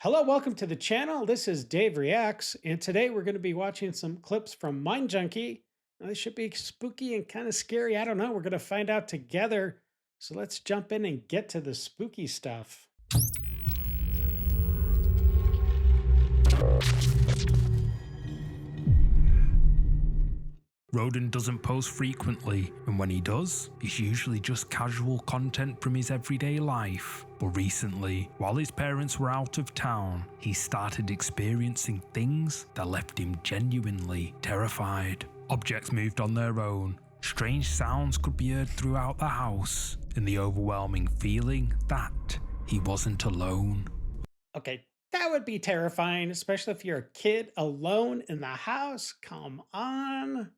Hello, welcome to the channel. This is Dave Reacts, and today we're going to be watching some clips from Mind Junkie. Now, they should be spooky and kind of scary. I don't know. We're going to find out together. So let's jump in and get to the spooky stuff. Roden doesn't post frequently, and when he does, it's usually just casual content from his everyday life. But recently, while his parents were out of town, he started experiencing things that left him genuinely terrified. Objects moved on their own, strange sounds could be heard throughout the house, and the overwhelming feeling that he wasn't alone. Okay, that would be terrifying, especially if you're a kid alone in the house. Come on.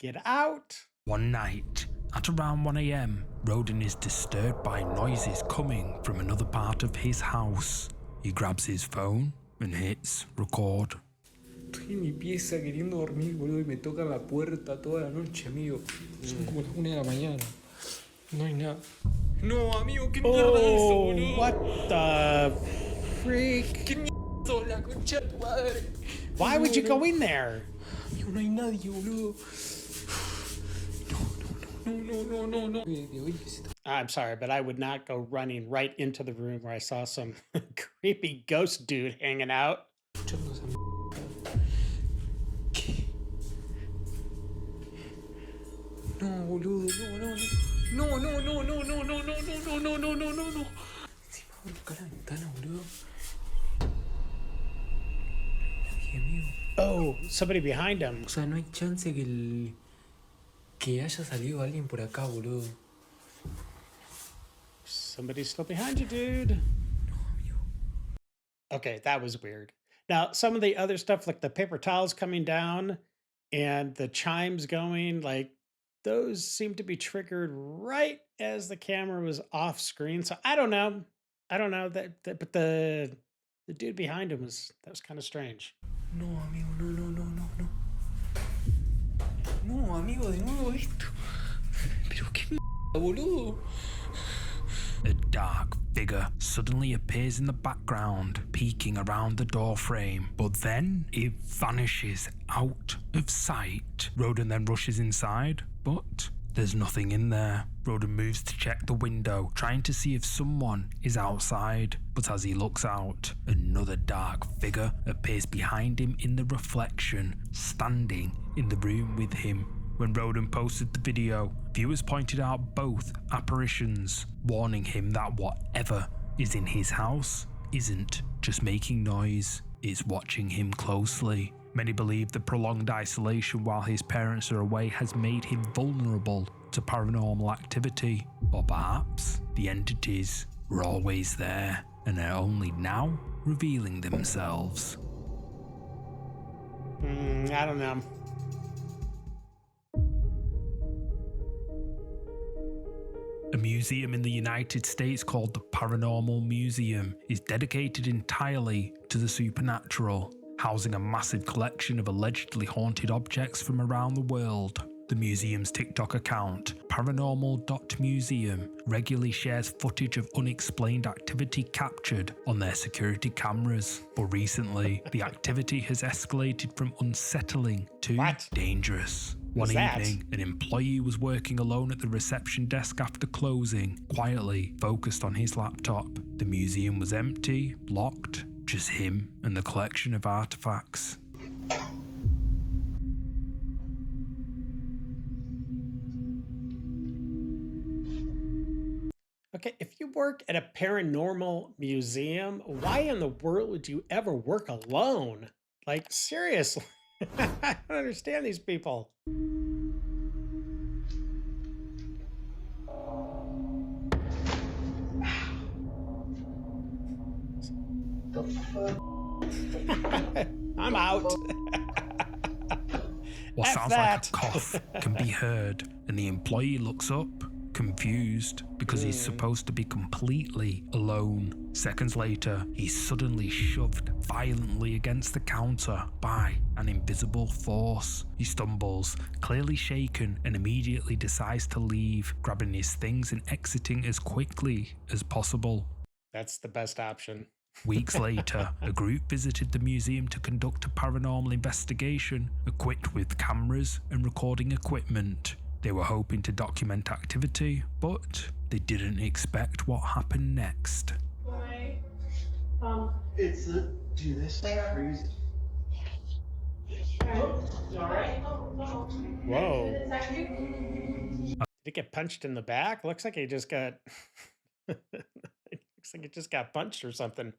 Get out. One night, at around 1 AM, Roden is disturbed by noises coming from another part of his house. He grabs his phone and hits record. Estoy en mi pieza queriendo dormir, boludo, y me toca la puerta toda la noche, amigo. Son como las 1 de la mañana. No hay nada. No, amigo, ¿qué mierda es eso, boludo? What the freak? ¿Qué mierda es eso, la concha de tu madre? Why would you go in there? Amigo, no hay nadie, boludo. No. I'm sorry, but I would not go running right into the room where I saw some creepy ghost dude hanging out. Escuchando esa mierda. ¿Qué? No, boludo, no. Encima voy a buscar la ventana, boludo. Nadie, amigo. Oh, somebody behind him. O sea, no hay chance que haya salido alguien por acá, boludo. Somebody's still behind you, dude. No, amigo. Okay, that was weird. Now, some of the other stuff, like the paper towels coming down and the chimes going, like those seem to be triggered right as the camera was off screen. So I don't know. But the dude behind him was kind of strange. No, amigo, no. No, amigo, de nuevo esto. Pero qué mierda, boludo. A dark figure suddenly appears in the background, peeking around the doorframe, but then it vanishes out of sight. Roden then rushes inside, but there's nothing in there. Roden moves to check the window, trying to see if someone is outside, but as he looks out, another dark figure appears behind him in the reflection, standing in the room with him. When Roden posted the video, viewers pointed out both apparitions, warning him that whatever is in his house isn't just making noise, it's watching him closely. Many believe the prolonged isolation while his parents are away has made him vulnerable to paranormal activity, or perhaps the entities were always there and are only now revealing themselves. I don't know. A museum in the United States called the Paranormal Museum is dedicated entirely to the supernatural, housing a massive collection of allegedly haunted objects from around the world. The museum's TikTok account, paranormal.museum, regularly shares footage of unexplained activity captured on their security cameras. But recently, the activity has escalated from unsettling to dangerous. One evening, an employee was working alone at the reception desk after closing, quietly focused on his laptop. The museum was empty, locked, just him and the collection of artifacts. Okay, if you work at a paranormal museum, why in the world would you ever work alone? Like, seriously, I don't understand these people. The fuck? I'm out. What F sounds that. like a cough can be heard, and the employee looks up, confused, because he's supposed to be completely alone. Seconds later, he's suddenly shoved violently against the counter by an invisible force. He stumbles, clearly shaken, and immediately decides to leave, grabbing his things and exiting as quickly as possible. That's the best option. Weeks later, a group visited the museum to conduct a paranormal investigation, equipped with cameras and recording equipment. They were hoping to document activity, but they didn't expect what happened next. It's a do this freeze. Whoa. Did he get punched in the back? Looks like he just got. Looks like he just got punched or something.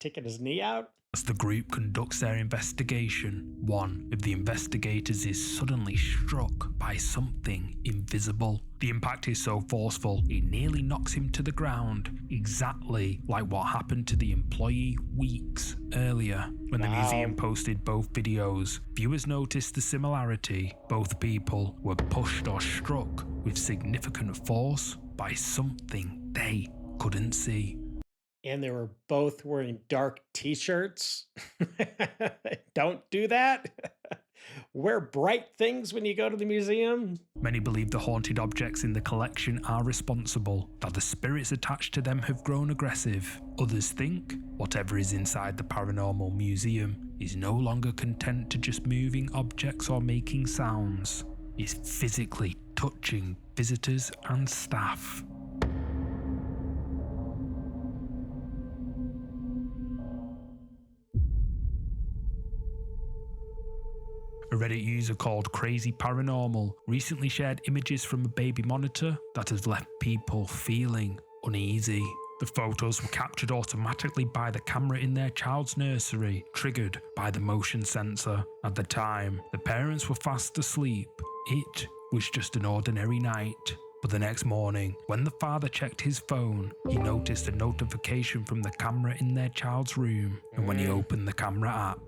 Taking his knee out? As the group conducts their investigation, one of the investigators is suddenly struck by something invisible. The impact is so forceful, it nearly knocks him to the ground, exactly like what happened to the employee weeks earlier. When the museum posted both videos, viewers noticed the similarity. Both people were pushed or struck with significant force by something they couldn't see. And they were both wearing dark t-shirts. Don't do that. Wear bright things when you go to the museum. Many believe the haunted objects in the collection are responsible, that the spirits attached to them have grown aggressive. Others think whatever is inside the paranormal museum is no longer content to just moving objects or making sounds. It's physically touching visitors and staff. A Reddit user called Crazy Paranormal recently shared images from a baby monitor that has left people feeling uneasy. The photos were captured automatically by the camera in their child's nursery, triggered by the motion sensor. At the time, the parents were fast asleep. It was just an ordinary night. But the next morning, when the father checked his phone, he noticed a notification from the camera in their child's room. And when he opened the camera app,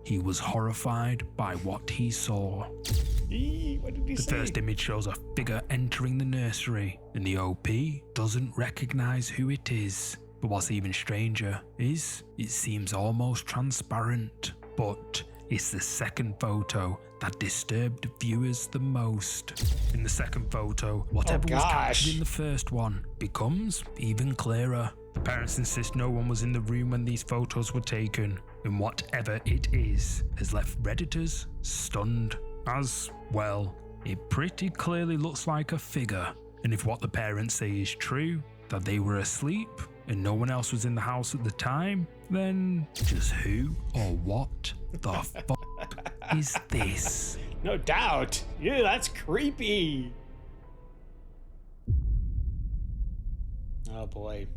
he was horrified by what he saw. What did he say? The first image shows a figure entering the nursery, and the OP doesn't recognize who it is. But what's even stranger is it seems almost transparent. But it's the second photo that disturbed viewers the most. In the second photo, whatever was captured in the first one becomes even clearer. The parents insist no one was in the room when these photos were taken, and whatever it is has left Redditors stunned. As well, it pretty clearly looks like a figure, and if what the parents say is true, that they were asleep and no one else was in the house at the time, then just who or what the fuck is this? No doubt. Yeah, that's creepy. Oh boy.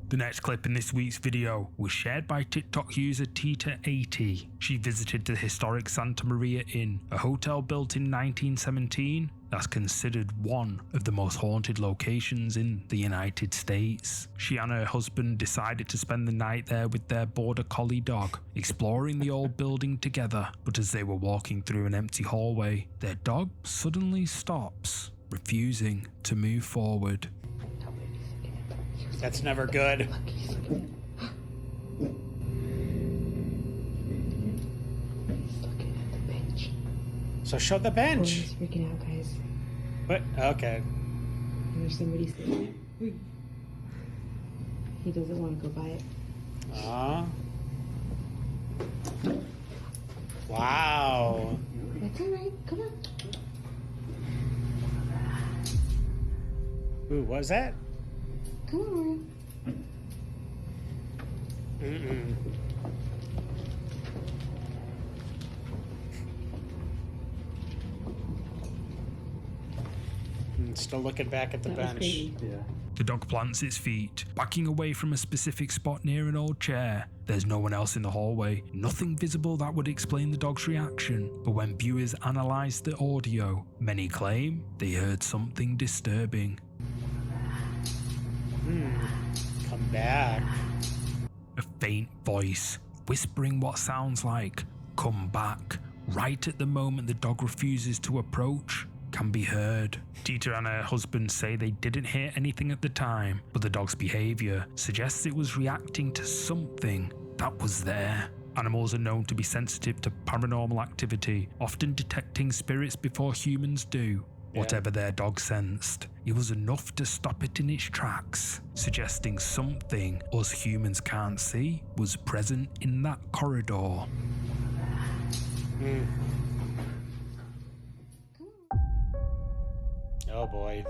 The next clip in this week's video was shared by TikTok user Tita80. She visited the historic Santa Maria Inn, a hotel built in 1917 that's considered one of the most haunted locations in the United States. She and her husband decided to spend the night there with their border collie dog, exploring the old building together. But as they were walking through an empty hallway, their dog suddenly stops, refusing to move forward. That's never good. He's looking at the bench. So show the Oh, bench. he's freaking out, guys. What? Okay. And there's somebody sitting there. He doesn't want to go by it. Wow. That's all right. Come on. Who was that? Come on, Mario. Mm-mm. Still looking back at the That was bench. crazy. Yeah. The dog plants its feet, backing away from a specific spot near an old chair. There's no one else in the hallway, nothing visible that would explain the dog's reaction. But when viewers analyze the audio, many claim they heard something disturbing. Come back. A faint voice, whispering what sounds like, "Come back," right at the moment the dog refuses to approach, can be heard. Tita and her husband say they didn't hear anything at the time, but the dog's behaviour suggests it was reacting to something that was there. Animals are known to be sensitive to paranormal activity, often detecting spirits before humans do. Yeah. Whatever their dog sensed, it was enough to stop it in its tracks, suggesting something us humans can't see was present in that corridor. Oh boy.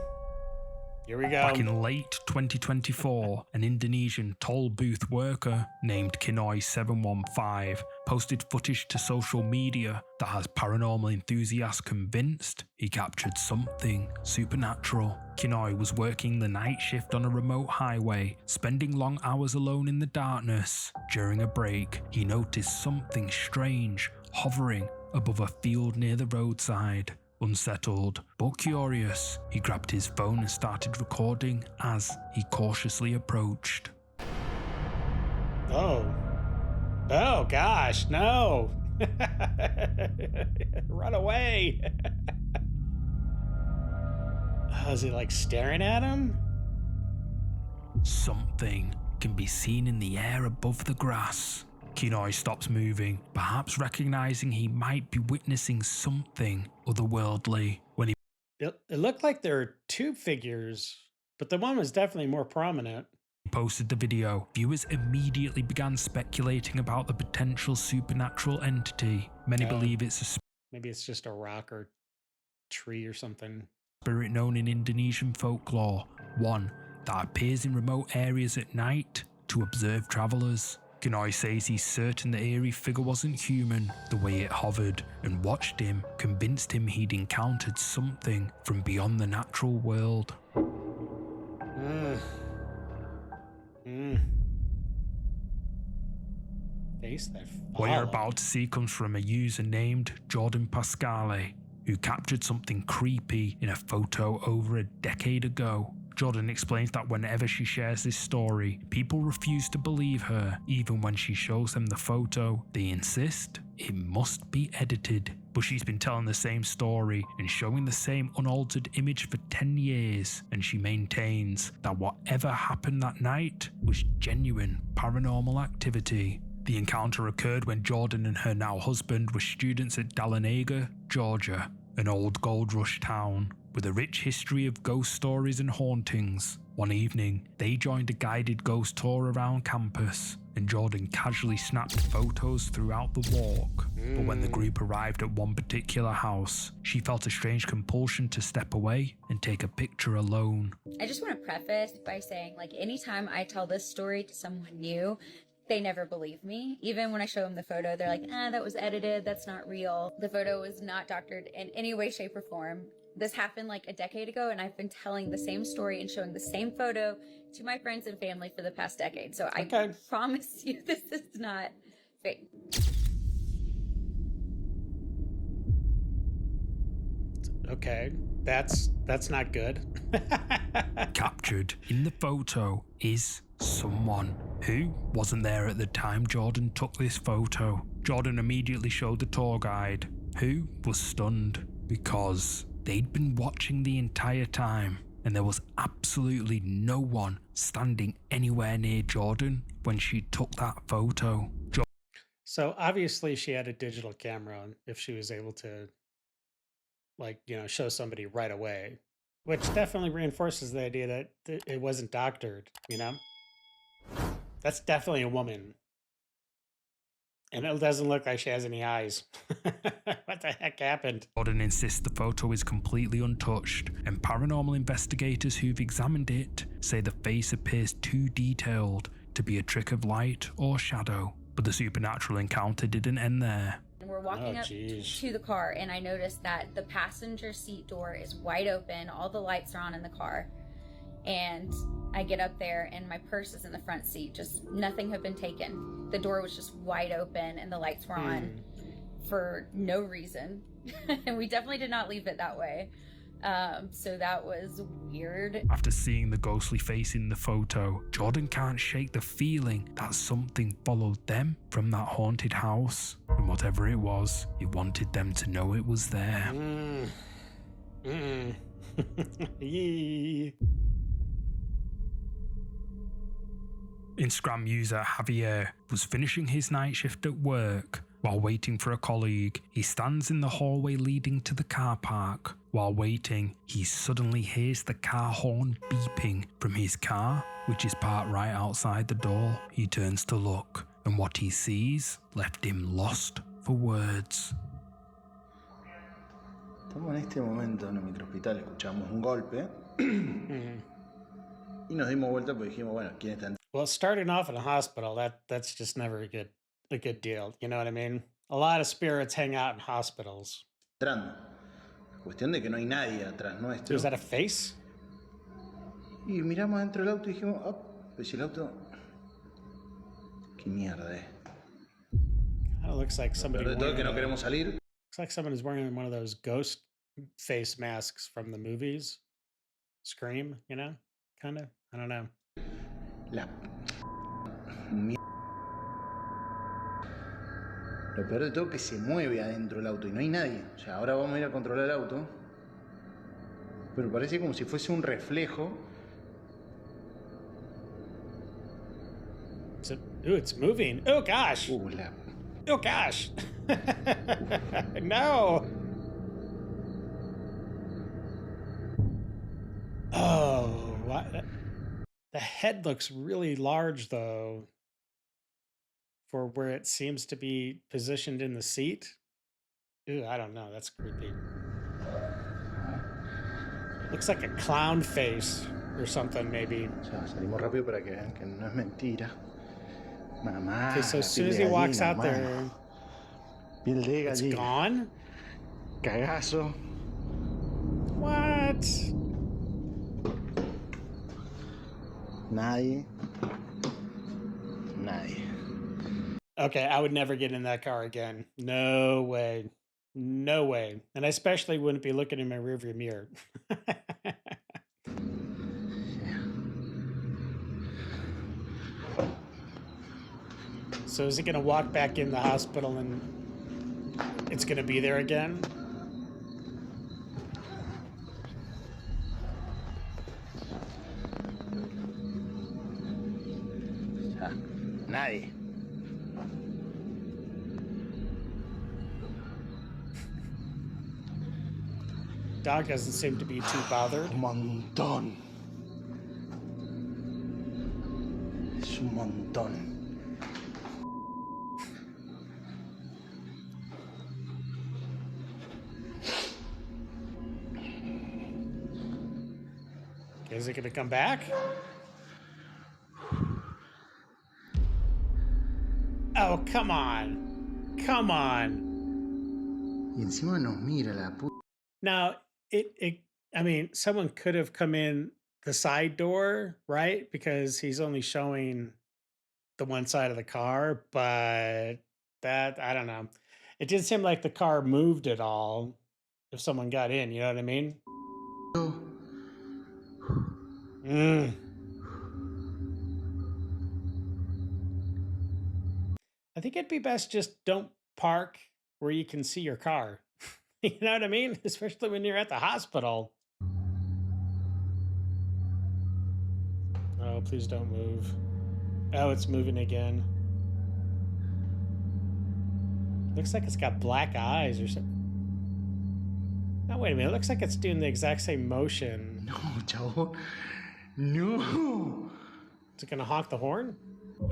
Here we go. Back in late 2024, an Indonesian toll booth worker named Kinoi715 posted footage to social media that has paranormal enthusiasts convinced he captured something supernatural. Kinoi was working the night shift on a remote highway, spending long hours alone in the darkness. During a break, he noticed something strange hovering above a field near the roadside. Unsettled but curious, he grabbed his phone and started recording as he cautiously approached. Oh. Oh gosh, no. Run away. Oh, is he like staring at him? Something can be seen in the air above the grass. Kinoi stops moving, perhaps recognizing he might be witnessing something otherworldly. When he It looked like there were two figures, but the one was definitely more prominent. posted the video, viewers immediately began speculating about the potential supernatural entity. Many Oh. believe it's a Maybe it's just a rock or tree or something. spirit known in Indonesian folklore, one that appears in remote areas at night to observe travelers. Kinoi says he's certain the eerie figure wasn't human. The way it hovered and watched him convinced him he'd encountered something from beyond the natural world. Face that What you're follow. about to see comes from a user named Jordan Pascale, who captured something creepy in a photo over a decade ago. Jordan explains that whenever she shares this story, people refuse to believe her. Even when she shows them the photo, they insist it must be edited. But she's been telling the same story and showing the same unaltered image for 10 years, and she maintains that whatever happened that night was genuine paranormal activity. The encounter occurred when Jordan and her now husband were students at Dahlonega, Georgia, an old gold rush town with a rich history of ghost stories and hauntings. One evening, they joined a guided ghost tour around campus, and Jordan casually snapped photos throughout the walk. But when the group arrived at one particular house, she felt a strange compulsion to step away and take a picture alone. I just want to preface by saying, like, anytime I tell this story to someone new, they never believe me. Even when I show them the photo, they're like, that was edited. That's not real. The photo was not doctored in any way, shape, or form. This happened like a decade ago, and I've been telling the same story and showing the same photo to my friends and family for the past decade. So I promise you this is not fake. Okay, that's not good. Captured in the photo is someone who wasn't there at the time Jordan took this photo. Jordan immediately showed the tour guide, who was stunned because they'd been watching the entire time and there was absolutely no one standing anywhere near Jordan when she took that photo. So obviously she had a digital camera if she was able to, like, show somebody right away, which definitely reinforces the idea that it wasn't doctored, That's definitely a woman. And it doesn't look like she has any eyes. What the heck happened? Jordan insists the photo is completely untouched, and paranormal investigators who've examined it say the face appears too detailed to be a trick of light or shadow. But the supernatural encounter didn't end there. And we're walking up to the car, and I noticed that the passenger seat door is wide open. All the lights are on in the car. And I get up there, and my purse is in the front seat. Just nothing had been taken. The door was just wide open, and the lights were on for no reason. And we definitely did not leave it that way. So that was weird. After seeing the ghostly face in the photo, Jordan can't shake the feeling that something followed them from that haunted house. And whatever it was, he wanted them to know it was there. Yee. Instagram user Javier was finishing his night shift at work While waiting for a colleague, he stands in the hallway leading to the car park. While waiting, he suddenly hears the car horn beeping from his car, which is parked right outside the door. He turns to look, and what he sees left him lost for words. Estamos en este momento en el microhospital, escuchamos un golpe y nos dimos vuelta porque dijimos, bueno, ¿quién está Well, starting off in a hospital, that's just never a good deal. You know what I mean? A lot of spirits hang out in hospitals. entrando? Cuestión de que no hay nadie atrás nuestro. Is that a face? Y miramos dentro del auto y dijimos, oh, pues el auto... ¿Qué mierda es? Kind of looks like somebody. Pero de todo que no wearing queremos salir. looks like someone is wearing one of those ghost face masks from the movies. Scream, you know? Kind of. I don't know. La... Lo peor de todo es que se mueve adentro del auto y no hay nadie. O sea, ahora vamos a ir a controlar el auto. Pero parece como si fuese un reflejo. Ooh, it's moving. Oh gosh. La... Oh gosh. No. Oh, what? The head looks really large though, for where it seems to be positioned in the seat. Ew, I don't know. That's creepy. Looks like a clown face or something, maybe. O sea, salimos rápido para que vean que no es mentira. Mamá. Okay, so la as soon piel as de he walks gallina, out mamá. there, Piel de it's gallina. gone. Cagazo. What? Nadie. Nadie. Okay, I would never get in that car again. No way. No way. And I especially wouldn't be looking in my rearview mirror. So is he going to walk back in the hospital and it's going to be there again? Nadie. Dog doesn't seem to be too bothered. Un montón. Es un montón. Is it going to come back? Oh, come on. Come on. Y encima nos mira la puta. Now, I mean, someone could have come in the side door, right? Because he's only showing the one side of the car, but that, I don't know. It didn't seem like the car moved at all if someone got in, you know what I mean? Mm. I think it'd be best just don't park where you can see your car. You know what I mean? Especially when you're at the hospital. Oh, please don't move. Oh, it's moving again. Looks like it's got black eyes or something. Oh, wait a minute. It looks like it's doing the exact same motion. No, chavo. No. Is it going to honk the horn?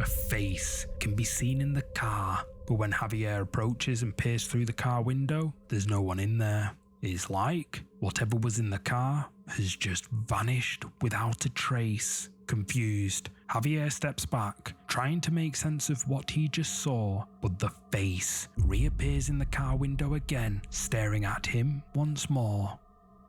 A face can be seen in the car, but when Javier approaches and peers through the car window, there's no one in there. It's like whatever was in the car has just vanished without a trace. Confused, Javier steps back, trying to make sense of what he just saw, but the face reappears in the car window again, staring at him once more.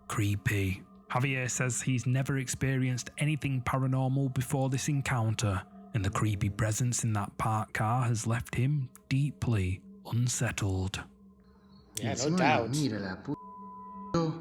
Creepy. Javier says he's never experienced anything paranormal before this encounter, and the creepy presence in that parked car has left him deeply unsettled. Yeah, no Encima doubt. nos mira la puta.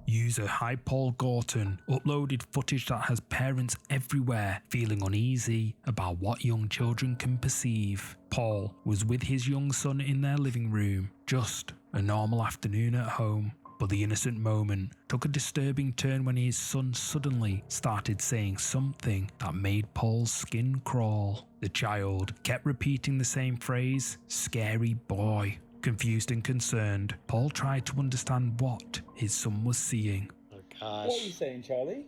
User Hi Paul Gorton uploaded footage that has parents everywhere feeling uneasy about what young children can perceive. Paul was with his young son in their living room, just a normal afternoon at home. But the innocent moment took a disturbing turn when his son suddenly started saying something that made Paul's skin crawl. The child kept repeating the same phrase, "scary boy." Confused and concerned, Paul tried to understand what his son was seeing. Oh What are you gosh. saying, Charlie?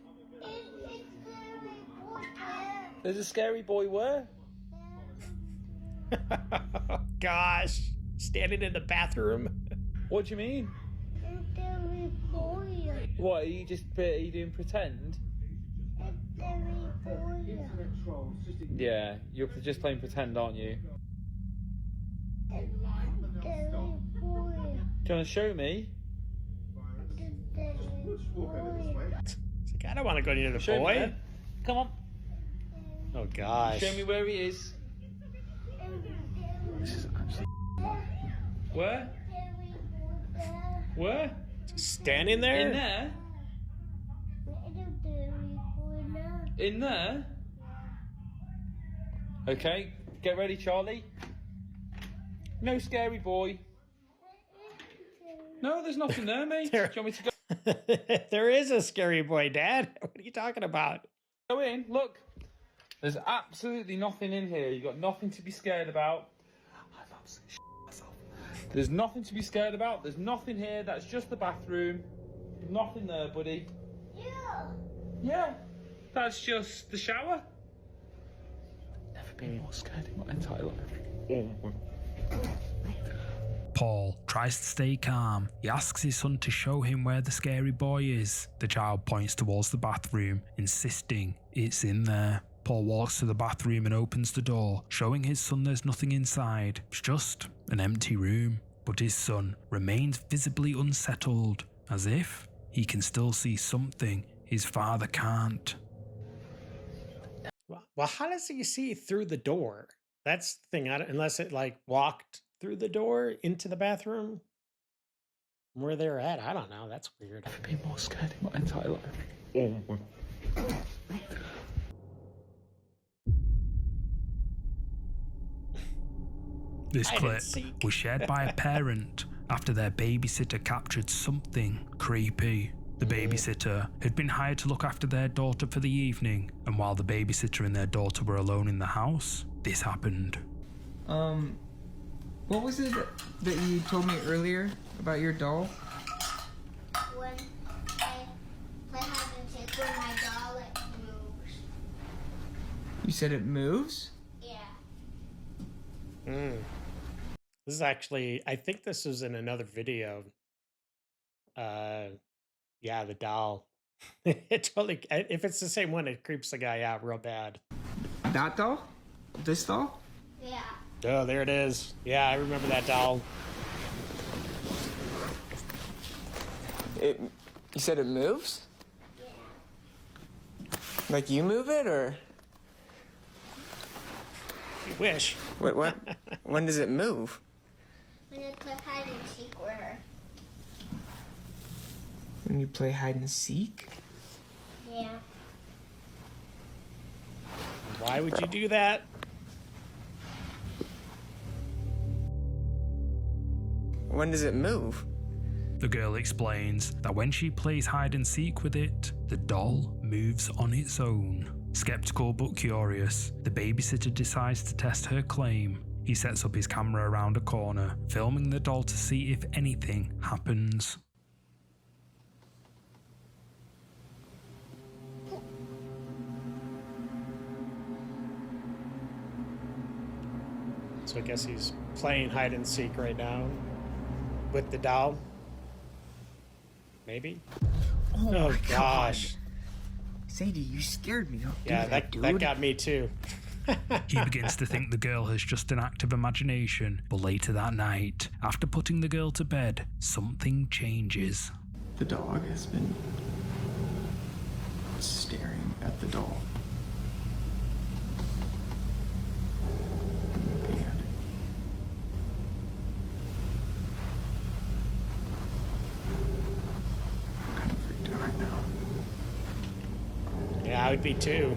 There's a scary boy where? Gosh. Standing in the bathroom. What do you mean? What, are you doing pretend? Yeah, you're just playing pretend, aren't you? Do you want to show me? It's like, I don't want to go near the Show me boy. then. Come on, Oh gosh. show me where he is. This is actually where? Where? Standing there? In there? In there? Okay, get ready, Charlie. No scary boy. No, there's nothing there, mate. Do you want me to There is a scary boy, Dad. What are you talking about? go in? Look. There's absolutely nothing in here. You've got nothing to be scared about. I've absolutely shit myself. There's nothing to be scared about. There's nothing here. That's just the bathroom. Nothing there, buddy. Yeah. That's just the shower. Never been more scared in my entire life. Paul tries to stay calm. He asks his son to show him where the scary boy is. The child points towards the bathroom, insisting it's in there. Paul walks to the bathroom and opens the door, showing his son there's nothing inside. It's just an empty room. But his son remains visibly unsettled, as if he can still see something his father can't. Well, how does he see through the door? That's the thing. Unless it like walked through the door into the bathroom. Where they're at, I don't know. That's weird. Never been more scared in my entire life. This Hide and clip seek. was shared by a parent after their babysitter captured something creepy. The babysitter had been hired to look after their daughter for the evening, and while the babysitter and their daughter were alone in the house, this happened. What was it that you told me earlier about your doll? When I play hide and seek with my doll, it moves. You said it moves? Yeah. This is actually, I think this was in another video. Yeah, the doll. It totally, if it's the same one, it creeps the guy out real bad. That doll? This doll? Yeah. Oh, there it is. Yeah, I remember that doll. You said it moves? Yeah. Like you move it, or You wish. what? When does it move? When I play hide and seek with her. When you play hide and seek? Yeah. Why would you do that? When does it move? The girl explains that when she plays hide and seek with it, the doll moves on its own. Skeptical but curious, the babysitter decides to test her claim. He sets up his camera around a corner, filming the doll to see if anything happens. So I guess he's playing hide and seek right now with the doll. Maybe. Oh gosh. Sadie, you scared me. Don't Yeah, do that, dude. He begins to think the girl has just an active imagination, but later that night, after putting the girl to bed, something changes. The dog has been staring at the doll. Looking at it. I'm kind of freaked out right now. Yeah, I would be too.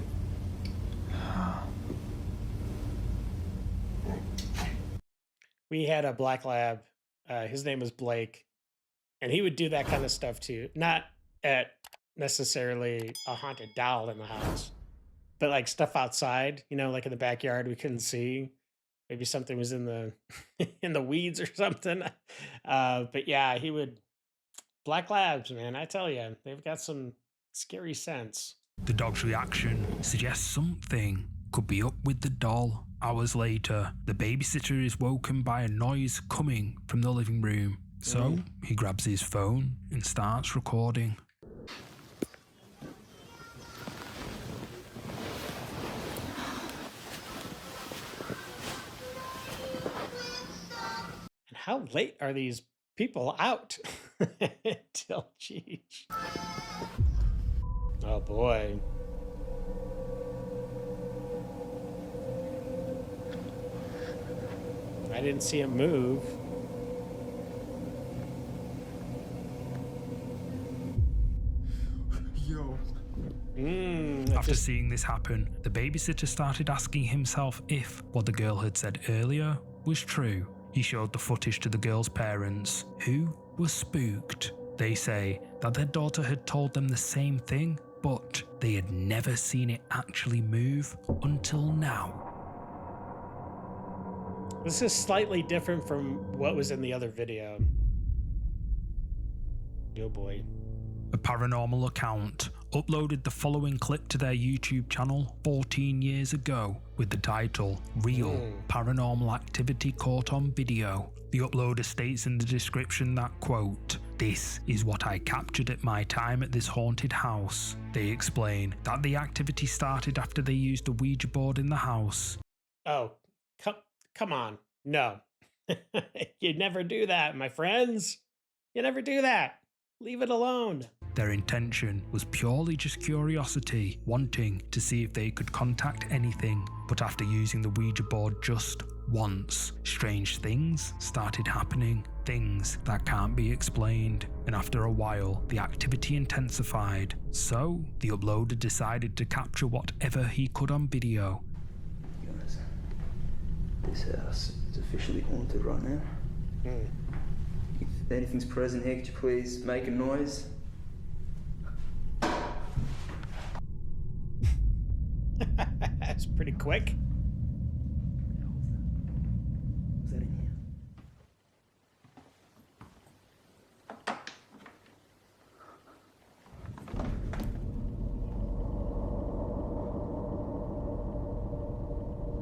We had a black lab. His name was Blake. And he would do that kind of stuff too. Not at necessarily a haunted doll in the house, but like stuff outside, like in the backyard we couldn't see. Maybe something was in the in the weeds or something. But yeah, he would black labs, man. I tell you, they've got some scary sense. The dog's reaction suggests something could be up with the doll. Hours later, the babysitter is woken by a noise coming from the living room. So he grabs his phone and starts recording. And how late are these people out? Till geez. Oh boy. I didn't see him move. Yo. After seeing this happen, the babysitter started asking himself if what the girl had said earlier was true. He showed the footage to the girl's parents, who were spooked. They say that their daughter had told them the same thing, but they had never seen it actually move until now. This is slightly different from what was in the other video. Oh boy. A paranormal account uploaded the following clip to their YouTube channel 14 years ago with the title Real Paranormal Activity Caught on Video. The uploader states in the description that, quote, "This is what I captured at my time at this haunted house." They explain that the activity started after they used a Ouija board in the house. Oh, come on. No. You never do that, my friends. You never do that. Leave it alone. Their intention was purely just curiosity, wanting to see if they could contact anything. But after using the Ouija board just once, strange things started happening, things that can't be explained. And after a while, the activity intensified. So the uploader decided to capture whatever he could on video. Guys, this house is officially haunted right now. If anything's present here, could you please make a noise? That's pretty quick. Is that in here?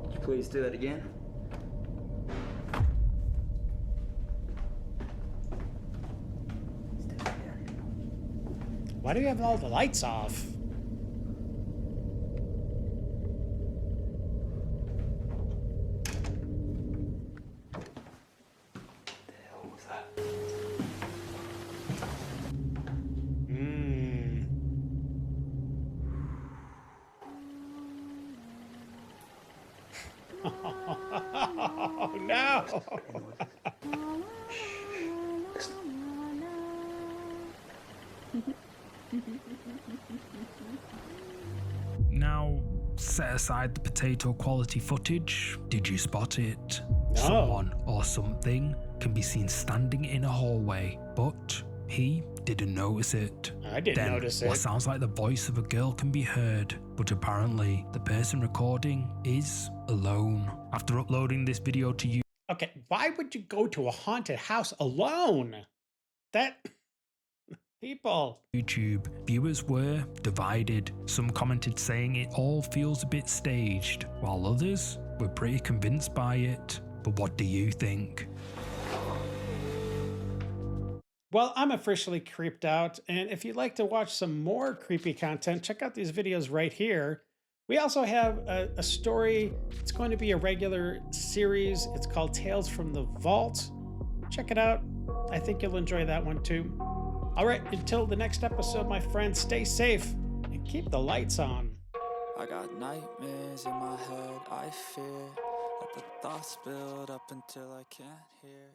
Could you please do that again? Why do you have all the lights off? What the hell was that? Oh no! Now, set aside the potato quality footage. Did you spot it? No. Someone or something can be seen standing in a hallway, but he didn't notice it. I didn't notice it. What sounds like the voice of a girl can be heard, but apparently the person recording is alone. After uploading this video to YouTube, Okay, why would you go to a haunted house alone? That... People. YouTube viewers were divided. Some commented saying it all feels a bit staged, while others were pretty convinced by it. But what do you think? Well, I'm officially creeped out, and if you'd like to watch some more creepy content, check out these videos right here. We also have a story. It's going to be a regular series. It's called Tales from the Vault. Check it out. I think you'll enjoy that one too. All right, until the next episode, my friends, stay safe and keep the lights on. I got nightmares in my head, I fear that the thoughts build up until I can't hear.